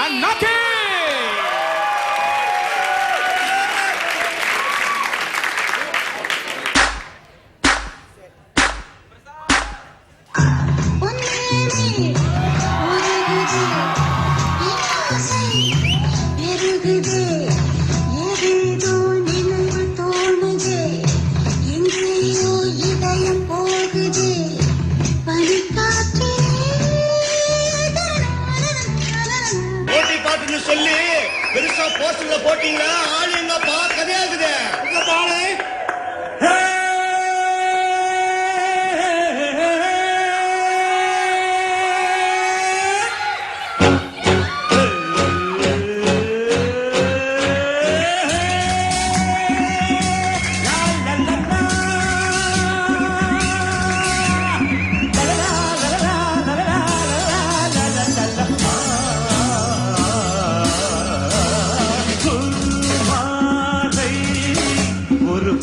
அண்ணாக்கி. சொல்லி பெருசா போஸ்டர்ல போட்டீங்களா? ஆளு எங்க கதையா இருக்குது. உங்க பாலு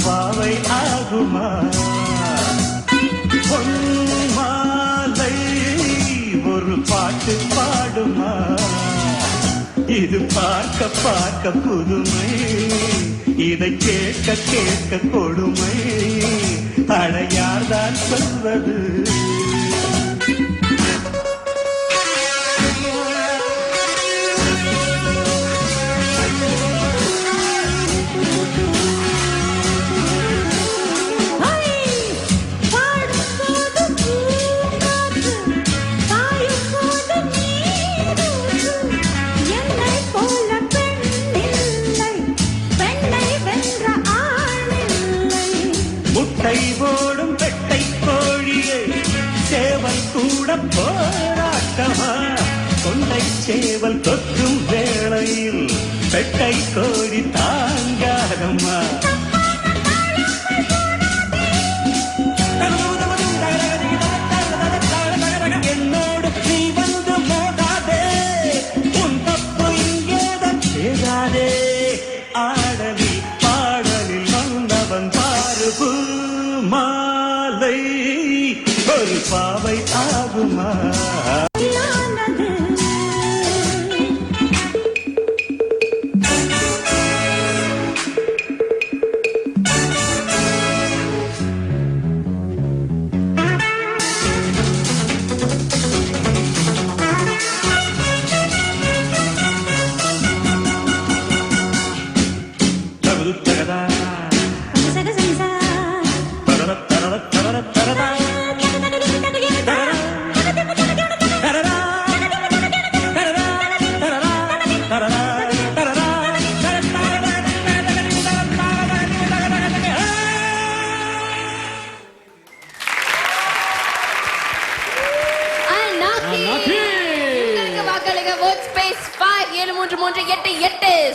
பாவை ஆகுமா பொன்மாலை ஒரு பாட்டு பாடுமா இது பார்க்க பார்க்க புதுமை இதை கேட்க கேட்க கொடுமை அடையார்தான் சொல்வது முட்டை போடும் பெட்டை கோழியை சேவல் கூட போராட்டமா கொண்டை சேவல் கொத்தும் வேளையில் பெட்டை கோழி தாங்காதம்மா என்னோடு நீ வந்து மோதாதே உன் தப்பு இங்கேதான் செய்யாதே ஆடலில் பாடலில் வந்தவன் பாரு மாலை ஒரு பாவை ஆகுமா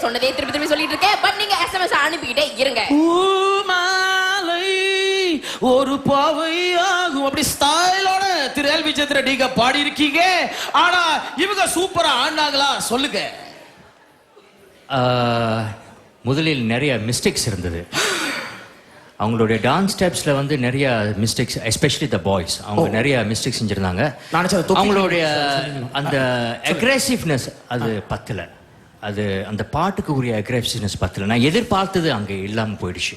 சொன்னதே திருப்பி திருப்பி சொல்லிட்டு இருக்கேன். பட் நீங்க SMS அனுப்பிக்கிட்டே இருங்க. ஒரு பாவை ஆகும் அப்படி ஸ்டைலோட திரு எல் விஜயந்திர நீங்க பாடி இருக்கீங்க. ஆனா இவங்க சூப்பரா ஆடினாங்களா சொல்லுங்க. முதலில் நிறைய மிஸ்டேக்ஸ் இருந்தது. அவங்களுடைய டான்ஸ் ஸ்டெப்ஸ்ல வந்து நிறைய மிஸ்டேக்ஸ், எஸ்பெஷலி த பாய்ஸ் அவங்க நிறைய மிஸ்டேக்ஸ் செஞ்சிருந்தாங்க. அவங்களுடைய அந்த அக்ரெசிவ்னஸ் அது பத்தல, அது அந்த பாட்டுக்கு உரிய அக்ரெசிவ்னஸ் பத்தல. நான் எதிர்பார்த்தது அங்க இல்லாம போயிடுச்சு.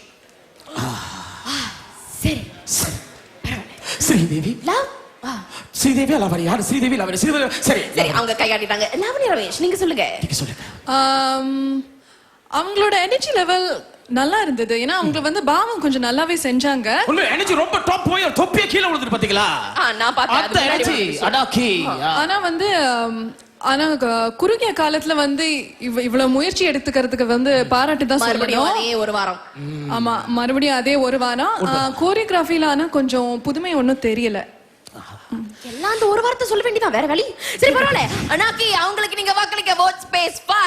சரி ஸ்ரீதேவி ஸ்ரீதேவி லவரி யார்? ஸ்ரீதேவி லவரி சரி சரி அவங்க கையாடிட்டாங்க. லாவணி ரமேஷ் நீங்க சொல்லுங்க. அவங்களோட எனர்ஜி லெவல் நல்லா இருந்தது. ஏன்னா அவங்க வந்து பாவம் கொஞ்சம் நல்லாவே செஞ்சாங்க. எனர்ஜி ரொம்ப டாப் போய் தொப்பிய கீழ விழுந்துட்டு பாத்தீங்களா? நான் பார்த்தேன். ஆனா வந்து குறுகிய காலத்துல வந்து இவ்வளவு முயற்சி எடுத்துக்கிறதுக்கு வந்து பாராட்டு தான் சொல்லணும். அதே ஒரு வாரம். ஆமா மறுபடியும் அதே ஒரு வாரம். கோரியோகிராஃபில ஆனா கொஞ்சம் புதுமை ஒன்னும் தெரியல. எல்லாம் அந்த ஒரு வாரத்தை சொல்ல வேண்டியதான், வேற வழி. சரி பரவாயில்ல. அண்ணாக்கி அவங்களுக்கு நீங்க வாக்களிக்க vote space 5.